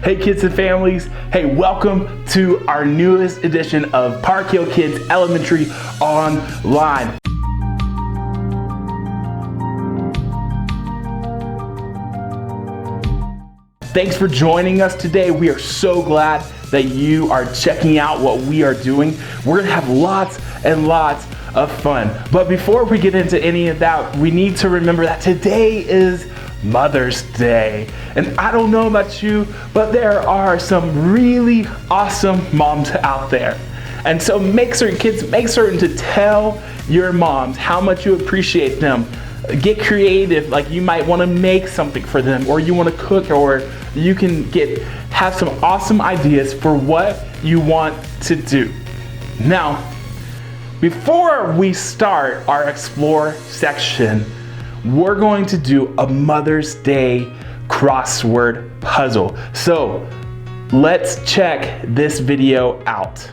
Hey kids and families, hey, welcome to our newest edition of Park Hill Kids Elementary Online. Thanks for joining us today. We are so glad that you are checking out what we are doing. We're gonna have lots and lots of fun. But before we get into any of that, we need to remember that today is Mother's Day. And I don't know about you, but there are some really awesome moms out there. And so make certain to tell your moms how much you appreciate them. Get creative, like you might want to make something for them, or you want to cook, or you can have some awesome ideas for what you want to do. Now, before we start our Explore section, we're going to do a Mother's Day crossword puzzle. So let's check this video out.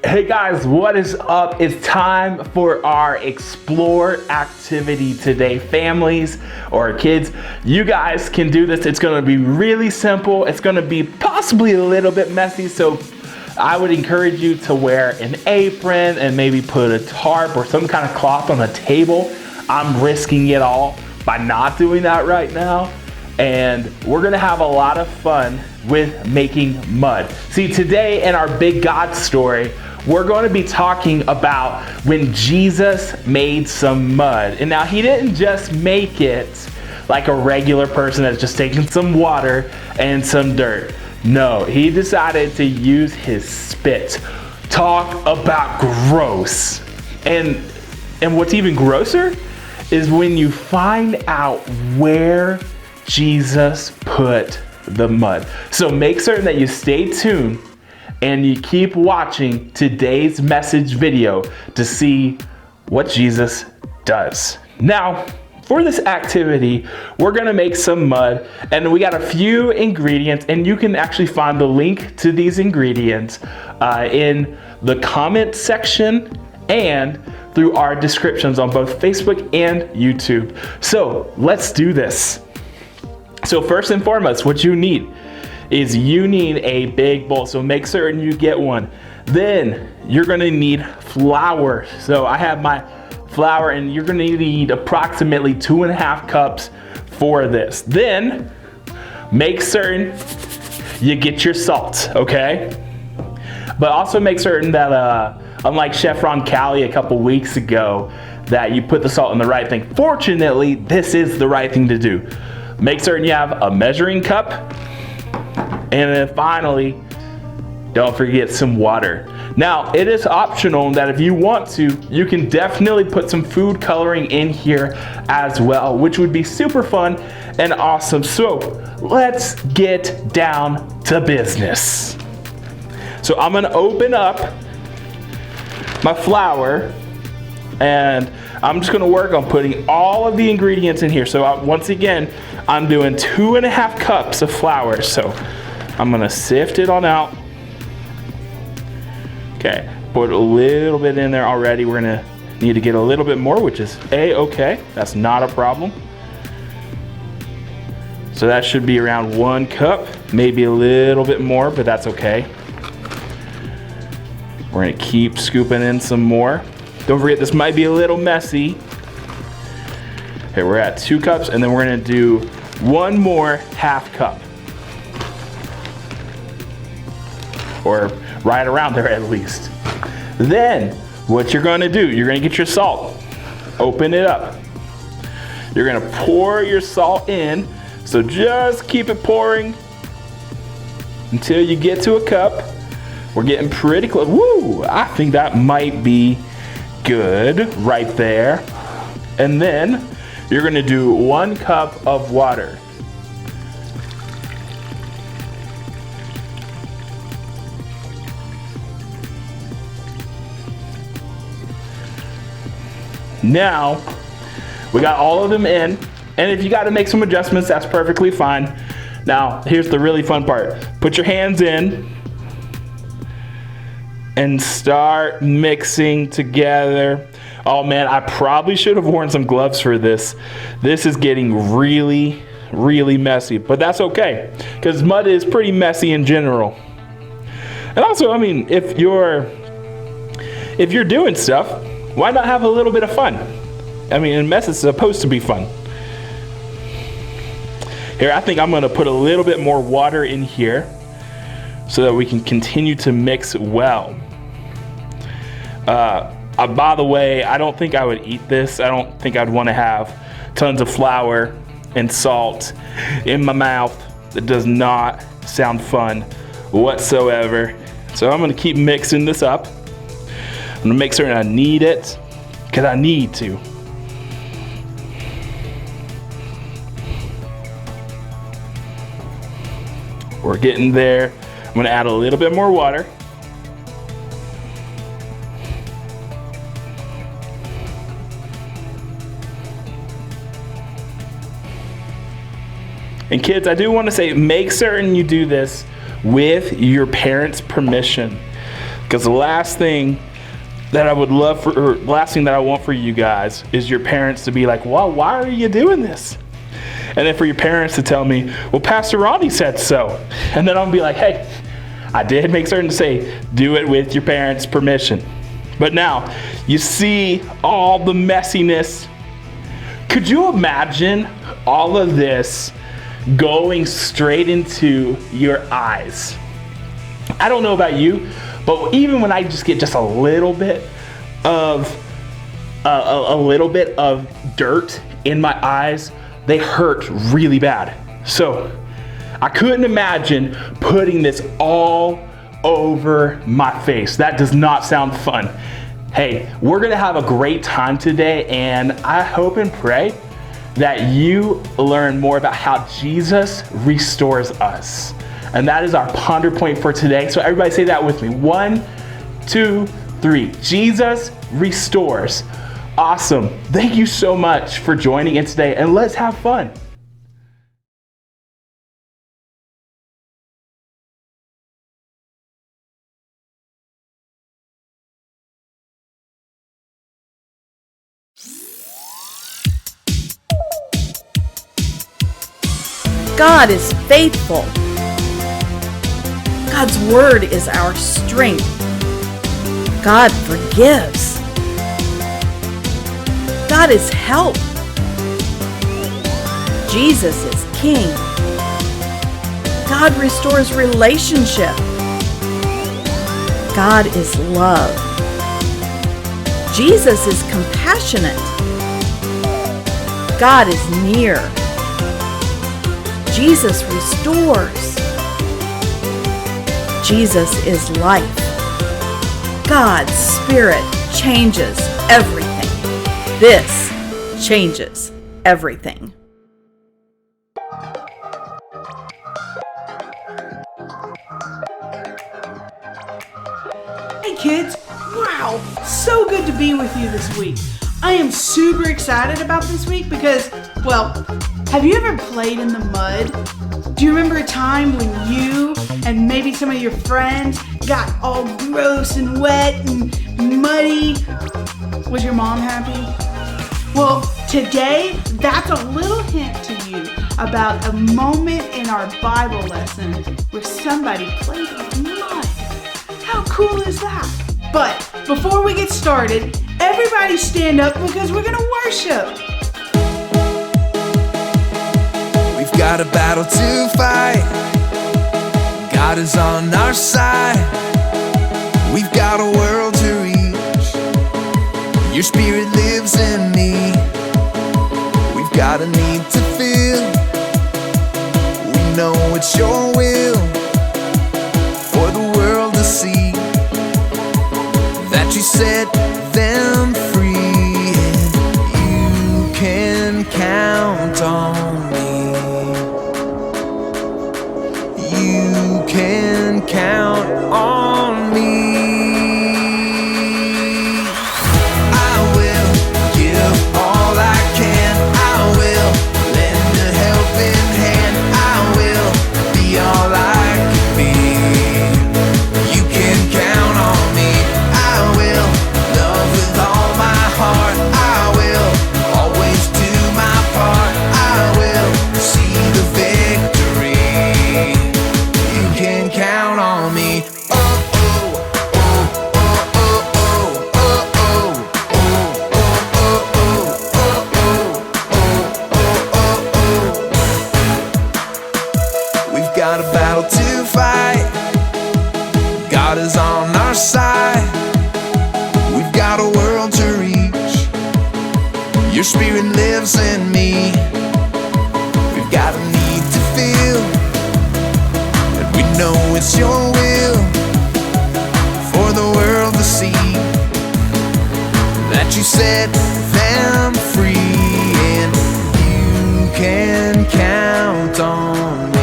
Hey guys, what is up? It's time for our Explore activity today. Families or kids, you guys can do this. It's gonna be really simple. It's gonna be possibly a little bit messy, so I would encourage you to wear an apron and maybe put a tarp or some kind of cloth on the table. I'm risking it all by not doing that right now. And we're gonna have a lot of fun with making mud. See, today in our Big God story, we're going to be talking about when Jesus made some mud. And now he didn't just make it like a regular person that's just taking some water and some dirt. No, he decided to use his spit. Talk about gross. And what's even grosser is when you find out where Jesus put the mud. So make certain that you stay tuned and you keep watching today's message video to see what Jesus does. Now, for this activity, we're gonna make some mud, and we got a few ingredients, and you can actually find the link to these ingredients in the comment section and through our descriptions on both Facebook and YouTube. So let's do this. So first and foremost, what you need is a big bowl. So make certain you get one. Then you're gonna need flour. So I have my flour, and you're gonna need approximately 2.5 cups for this. Then make certain you get your salt, okay? But also make certain that unlike Chef Roncalli a couple weeks ago, that you put the salt in the right thing. Fortunately, this is the right thing to do. Make certain you have a measuring cup, and then finally, don't forget some water. Now, it is optional that if you want to, you can definitely put some food coloring in here as well, which would be super fun and awesome. So let's get down to business. So I'm gonna open up my flour, and I'm just gonna work on putting all of the ingredients in here. So once again, I'm doing 2.5 cups of flour. So I'm gonna sift it on out. Okay, put a little bit in there already. We're gonna need to get a little bit more, which is A-okay. That's not a problem. So that should be around 1 cup, maybe a little bit more, but that's okay. We're gonna keep scooping in some more. Don't forget, this might be a little messy. Okay, we're at 2 cups, and then we're gonna do 1 more 1/2 cup. Or right around there at least. Then, what you're gonna do, you're gonna get your salt. Open it up. You're gonna pour your salt in, so just keep it pouring until you get to a cup. We're getting pretty close. Woo! I think that might be good right there. And then, you're gonna do 1 cup of water. Now, we got all of them in, and if you got to make some adjustments, that's perfectly fine. Now, here's the really fun part. Put your hands in and start mixing together. Oh man, I probably should have worn some gloves for this. This is getting really, really messy, but that's okay, because mud is pretty messy in general. And also, I mean, if you're doing stuff, why not have a little bit of fun? I mean, mess is supposed to be fun. Here, I think I'm gonna put a little bit more water in here so that we can continue to mix well. By the way, I don't think I would eat this. I don't think I'd wanna have tons of flour and salt in my mouth. It does not sound fun whatsoever. So I'm gonna keep mixing this up. I'm gonna make certain I knead it, because I need to. We're getting there. I'm gonna add a little bit more water. And kids, I do want to say, make certain you do this with your parents' permission, because the last thing that I would love for, or last thing that I want for you guys is your parents to be like, well, why are you doing this? And then for your parents to tell me, well, Pastor Ronnie said so. And then I'll be like, hey, I did make certain to say, do it with your parents' permission. But now, you see all the messiness. Could you imagine all of this going straight into your eyes? I don't know about you, but even when I just get just a little bit of dirt in my eyes, they hurt really bad. So I couldn't imagine putting this all over my face. That does not sound fun. Hey, we're gonna have a great time today, and I hope and pray that you learn more about how Jesus restores us. And that is our ponder point for today. So everybody say that with me. 1, 2, 3. Jesus restores Awesome. Thank you so much for joining in today, and let's have fun. God is faithful. God's word is our strength. God forgives. God is help. Jesus is King. God restores relationship. God is love. Jesus is compassionate. God is near. Jesus restores. Jesus is life. God's Spirit changes everything. This changes everything. Hey kids, wow, so good to be with you this week. I am super excited about this week because, well, have you ever played in the mud? Do you remember a time when you and maybe some of your friends got all gross and wet and muddy? Was your mom happy? Well, today, that's a little hint to you about a moment in our Bible lesson where somebody played in mud. How cool is that? But before we get started, everybody stand up because we're gonna worship. We've got a battle to fight. God is on our side. We've got a world to reach. Your spirit lives in me. We've got a need to feel. We know it's your will for the world to see, that you set them free, and you can count on me. You can count on me. I will give all I can. I will lend a helping hand. I will be all I can be. You can count on me. I will love with all my heart. I will always do my part. I will see the victory. You can count on me. We've got a battle to fight. God is on our side. We've got a world to reach. Your spirit lives in me. We've got a need to feel, and we know it's your will for the world to see, that you set them free, and you can count on me.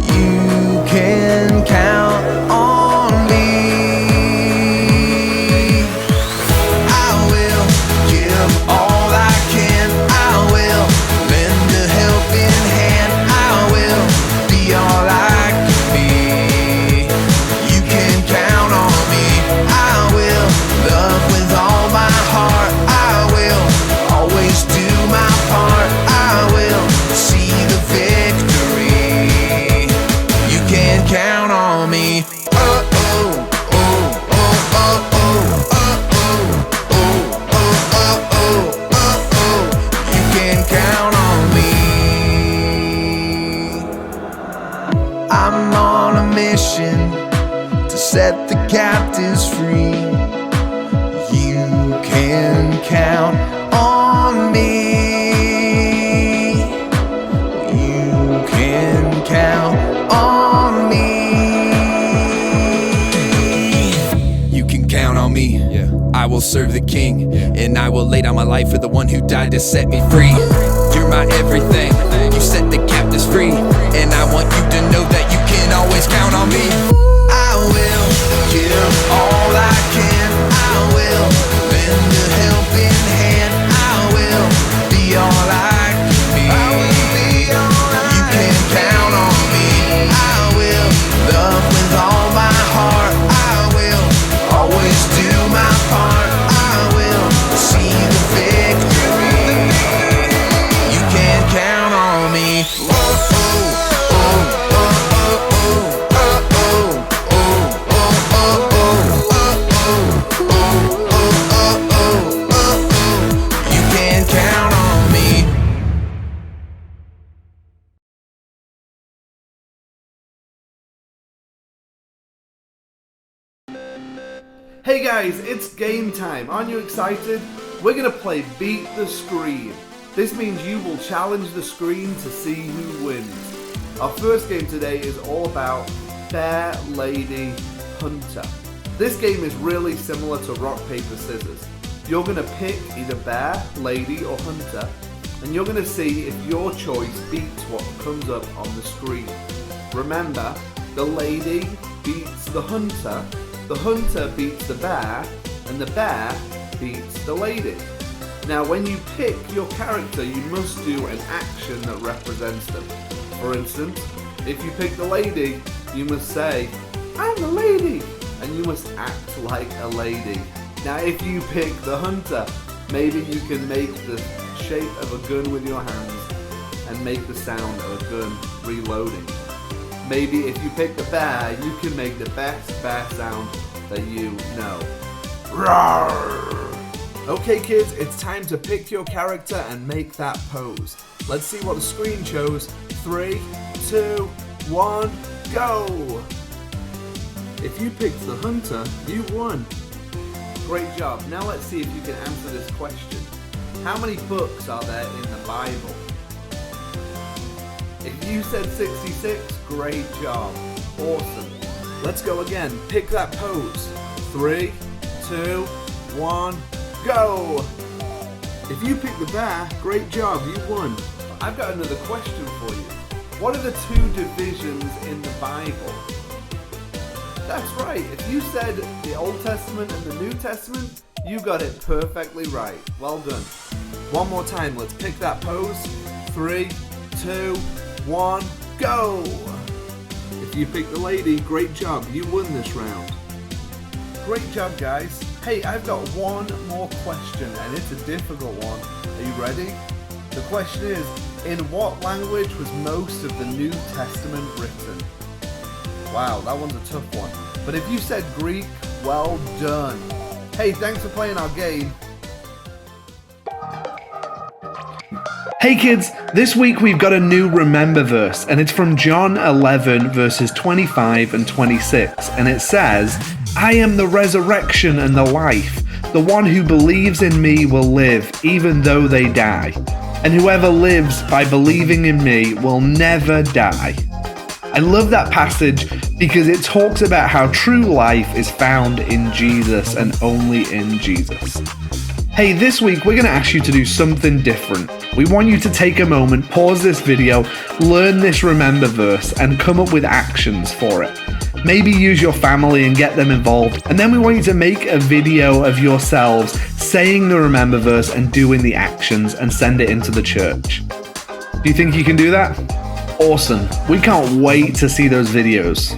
You can count on me. I will give all I can. I will lend a helping hand. I will be all I can be. You can count on me. I will love with all my heart. I will always do my part. I will see the victory. You can count on me. You can count on me. I'm on a mission to set the captives free. You can count on me. You can count on me. You can count on me. I will serve the King, and I will lay down my life for the one who died to set me free. You're my everything. You set the captives free, and I want you to know that you can always count on me. I will give all I can. I will Hey guys, it's game time. Aren't you excited? We're gonna play Beat the Screen. This means you will challenge the screen to see who wins. Our first game today is all about Bear, Lady, Hunter. This game is really similar to rock, paper, scissors. You're gonna pick either Bear, Lady, or Hunter, and you're gonna see if your choice beats what comes up on the screen. Remember, the lady beats the hunter beats the bear, and the bear beats the lady. Now when you pick your character, you must do an action that represents them. For instance, if you pick the lady, you must say, "I'm the lady," and you must act like a lady. Now if you pick the hunter, maybe you can make the shape of a gun with your hands and make the sound of a gun reloading. Maybe if you pick the bear, you can make the best bear sound that you know. Roar! Okay kids, it's time to pick your character and make that pose. Let's see what the screen shows. 3, 2, 1, go! If you picked the hunter, you won. Great job. Now let's see if you can answer this question. How many books are there in the Bible? If you said 66, great job. Awesome. Let's go again. Pick that pose. 3, 2, 1, go! If you picked the bear, great job, you won. I've got another question for you. What are the 2 divisions in the Bible? That's right. If you said the Old Testament and the New Testament, you got it perfectly right. Well done. One more time, let's pick that pose. 3, 2, 1, go! If you picked the lady, great job, you won this round. Great job guys. Hey, I've got one more question and it's a difficult one. Are you ready? The question is, in what language was most of the New Testament written? Wow, that one's a tough one. But if you said Greek, well done. Hey, thanks for playing our game. Hey kids, this week we've got a new Remember verse, and it's from John 11 verses 25 and 26, and it says, "I am the resurrection and the life. The one who believes in me will live, even though they die. And whoever lives by believing in me will never die." I love that passage because it talks about how true life is found in Jesus and only in Jesus. Hey, this week we're going to ask you to do something different. We want you to take a moment, pause this video, learn this Remember verse, and come up with actions for it. Maybe use your family and get them involved, and then we want you to make a video of yourselves saying the Remember verse and doing the actions and send it into the church. Do you think you can do that? Awesome. We can't wait to see those videos.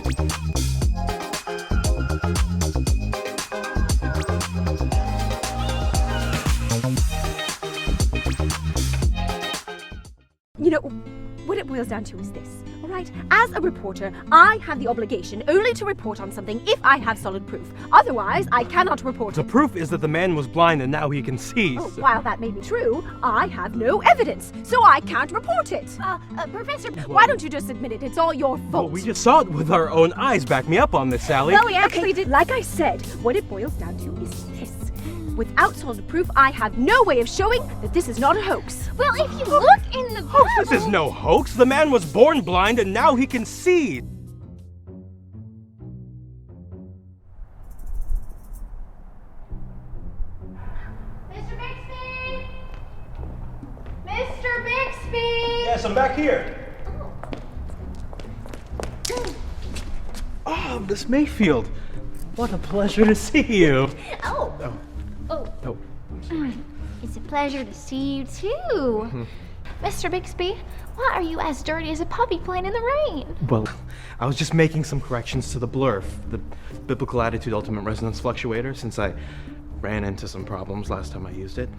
You know, what it boils down to is this, all right? As a reporter, I have the obligation only to report on something if I have solid proof. Otherwise, I cannot report The it. proof is that the man was blind and now he can see. Oh, while that may be true, I have no evidence, so I can't report it. Professor, why don't you just admit it? It's all your fault. Well, we just saw it with our own eyes. Back me up on this, Sally. Well, we actually did. Like I said, what it boils down to is this. Without solid proof, I have no way of showing that this is not a hoax. Well, if you look in the Bible... This is no hoax. The man was born blind and now he can see. Mr. Bixby! Mr. Bixby! Yes, I'm back here. Oh, Miss Mayfield. What a pleasure to see you. Oh. It's a pleasure to see you too. Mr. Bixby, why are you as dirty as a puppy playing in the rain? Well, I was just making some corrections to the blurf, the Biblical Attitude Ultimate Resonance Fluctuator, since I ran into some problems last time I used it.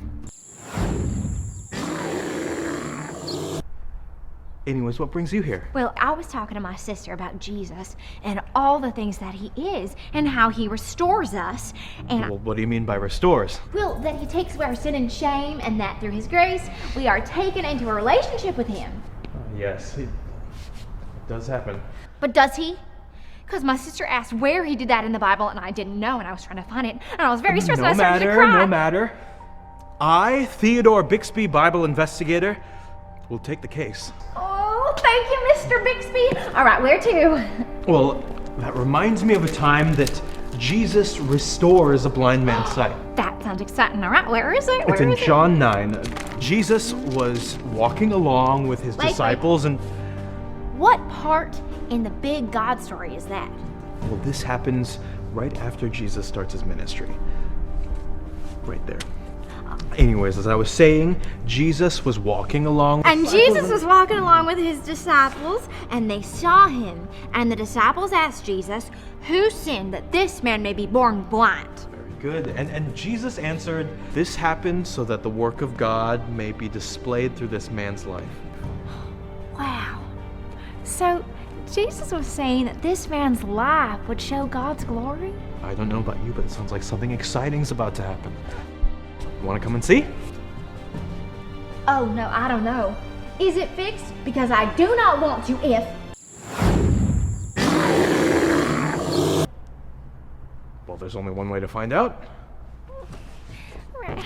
Anyways, what brings you here? Well, I was talking to my sister about Jesus and all the things that he is and how he restores us. And Well, what do you mean by restores? well, that he takes away our sin and shame, and that through his grace we are taken into a relationship with him. Yes, it does happen. But does he? Because my sister asked where he did that in the Bible, and I didn't know, and I was trying to find it, and I was very stressed, and I started to cry. No matter. I, Theodore Bixby, Bible investigator, will take the case. Oh, thank you, Mr. Bixby. All right, where to? Well, that reminds me of a time that Jesus restores a blind man's sight. That sounds exciting. All right, where is it? It's in John 9. Jesus was walking along with his disciples and... What part in the big God story is that? Well, this happens right after Jesus starts his ministry. Right there. Anyways, as I was saying, Jesus was walking along. And Jesus was walking along with his disciples, and they saw him. And the disciples asked Jesus, who sinned that this man may be born blind? Very good. And Jesus answered, this happened so that the work of God may be displayed through this man's life. Wow. So, Jesus was saying that this man's life would show God's glory? I don't know about you, but it sounds like something exciting's about to happen. You want to come and see? Oh, no, I don't know. Is it fixed? Because I do not want to if... Well, there's only one way to find out. Right.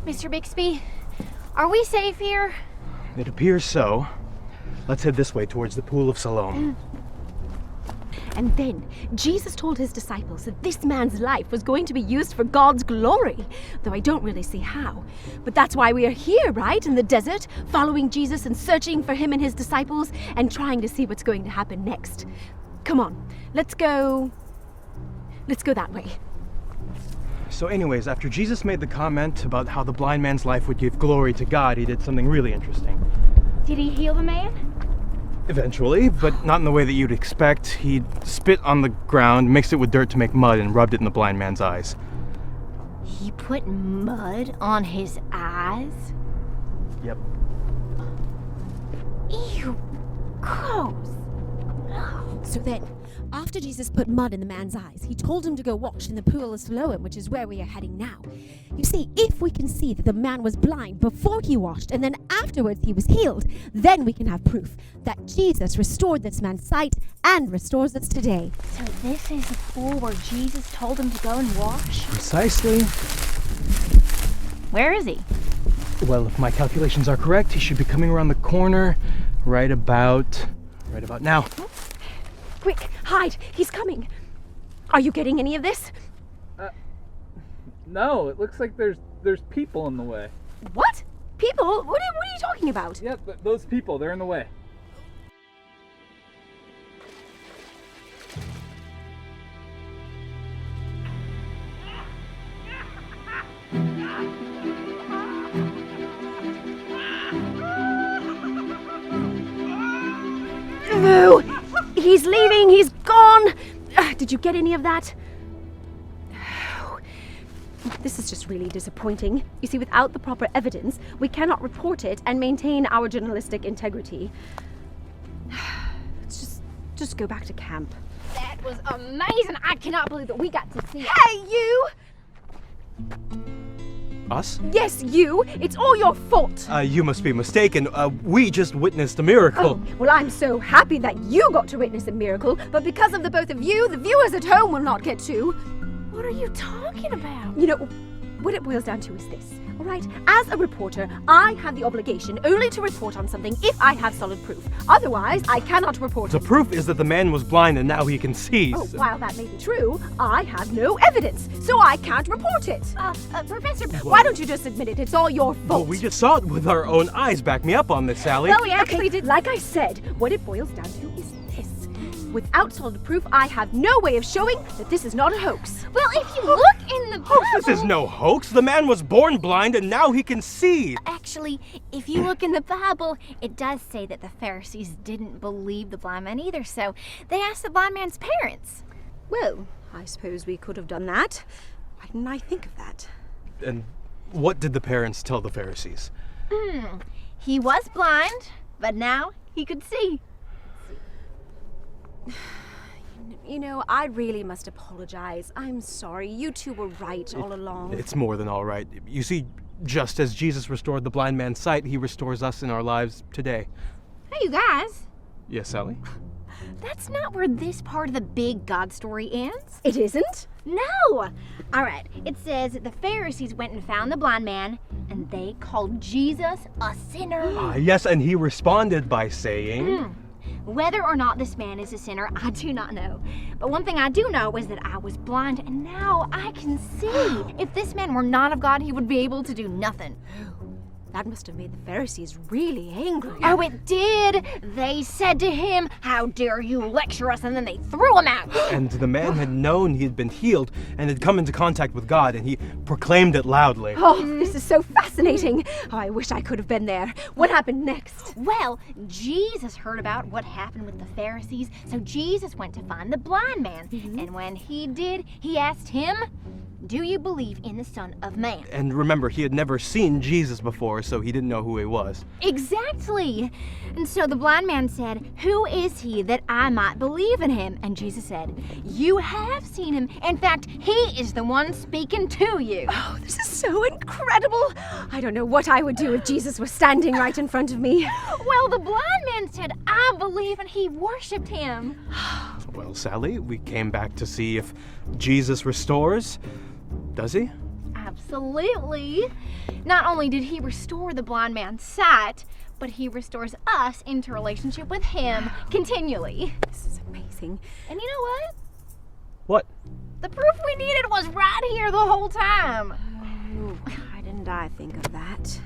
Mr. Bixby, are we safe here? It appears so. Let's head this way towards the Pool of Siloam. And then Jesus told his disciples that this man's life was going to be used for God's glory, though I don't really see how. But that's why we are here, right? In the desert, following Jesus and searching for him and his disciples and trying to see what's going to happen next. Come on, let's go that way. So anyways, after Jesus made the comment about how the blind man's life would give glory to God, he did something really interesting. Did he heal the man? Eventually, but not in the way that you'd expect. He spit on the ground, mixed it with dirt to make mud, and rubbed it in the blind man's eyes. He put mud on his eyes? Yep. Ew, gross. So then, after Jesus put mud in the man's eyes, he told him to go wash in the Pool of Siloam, which is where we are heading now. You see, if we can see that the man was blind before he washed and then afterwards he was healed, then we can have proof that Jesus restored this man's sight and restores it today. So this is the pool where Jesus told him to go and wash? Precisely. Where is he? Well, if my calculations are correct, he should be coming around the corner right about now. Quick, hide, he's coming. Are you getting any of this? No, it looks like there's people in the way. What? People? What are you talking about? Yeah, those people, they're in the way. No! He's leaving, he's gone! Did you get any of that? This is just really disappointing. You see, without the proper evidence, we cannot report it and maintain our journalistic integrity. Let's just go back to camp. That was amazing. I cannot believe that we got to see it. Hey, you! Us? Yes, you! It's all your fault! You must be mistaken. We just witnessed a miracle. Oh, well, I'm so happy that you got to witness a miracle, but because of the both of you, the viewers at home will not get to. What are you talking about? You know, what it boils down to is this, all right? As a reporter, I have the obligation only to report on something if I have solid proof. Otherwise, I cannot report The it. proof is that the man was blind and now he can see. Oh, while that may be true, I have no evidence, so I can't report it. Professor... Why don't you just admit it? It's all your fault. Well, we just saw it with our own eyes. Back me up on this, Sally. Well, we actually did. Like I said, what it boils down to is this. Without solid proof, I have no way of showing that this is not a hoax. Well, if you look in the Bible... This is no hoax. The man was born blind and now he can see. Actually, if you look in the Bible, it does say that the Pharisees didn't believe the blind man either, so they asked the blind man's parents. Well, I suppose we could have done that. Why didn't I think of that? And what did the parents tell the Pharisees? He was blind, but now he could see. You know, I really must apologize. I'm sorry. You two were right all along. It's more than all right. You see, just as Jesus restored the blind man's sight, he restores us in our lives today. Hey, you guys. Yes, Sally? That's not where this part of the big God story ends. It isn't? No! All right, it says that the Pharisees went and found the blind man, and they called Jesus a sinner. Yes, and he responded by saying... Whether or not this man is a sinner, I do not know. But one thing I do know is that I was blind, and now I can see. If this man were not of God, he would be able to do nothing. That must have made the Pharisees really angry. Oh, it did! They said to him, "How dare you lecture us?" And then they threw him out. And the man had known he had been healed and had come into contact with God, and he proclaimed it loudly. Oh, this is so fascinating. Oh, I wish I could have been there. What happened next? Well, Jesus heard about what happened with the Pharisees, so Jesus went to find the blind man. And when he did, he asked him, "Do you believe in the Son of Man?" And remember, he had never seen Jesus before, so he didn't know who he was. Exactly. And so the blind man said, "Who is he that I might believe in him?" And Jesus said, "You have seen him. In fact, he is the one speaking to you." Oh, this is so incredible. I don't know what I would do if Jesus was standing right in front of me. Well, the blind man said, "I believe," and he worshipped him. Well, Sally, we came back to see if Jesus restores. Does he? Absolutely. Not only did he restore the blind man's sight, but he restores us into relationship with him continually. This is amazing. And you know what? What? The proof we needed was right here the whole time. Oh, why didn't I think of that?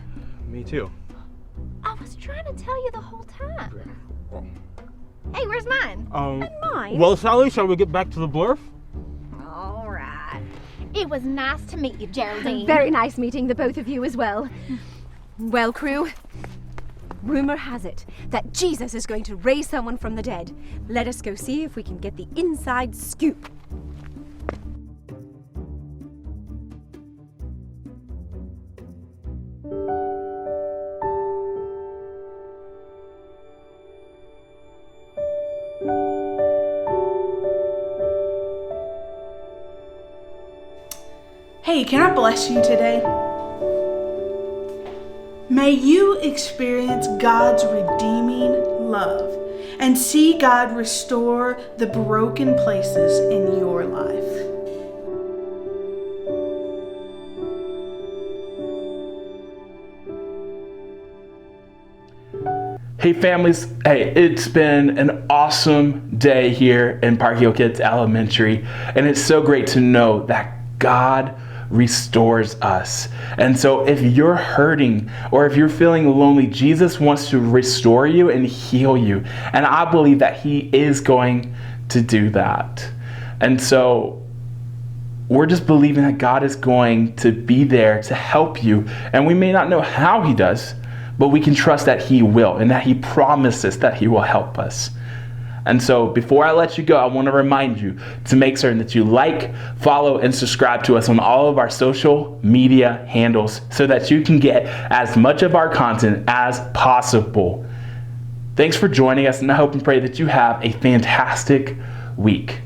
Me too. I was trying to tell you the whole time. Hey, where's mine? Mine? Well, Sally, shall we get back to the blurf? All right. It was nice to meet you, Geraldine. Very nice meeting the both of you as well. Well, crew, rumor has it that Jesus is going to raise someone from the dead. Let us go see if we can get the inside scoop. Hey, can I bless you today? May you experience God's redeeming love and see God restore the broken places in your life. Hey families, hey, it's been an awesome day here in Park Hill Kids Elementary, and it's so great to know that God restores us. And so if you're hurting or if you're feeling lonely, Jesus wants to restore you and heal you. And I believe that he is going to do that. And so we're just believing that God is going to be there to help you. And we may not know how he does, but we can trust that he will and that he promises that he will help us. And so before I let you go, I want to remind you to make certain that you like, follow, and subscribe to us on all of our social media handles so that you can get as much of our content as possible. Thanks for joining us, and I hope and pray that you have a fantastic week.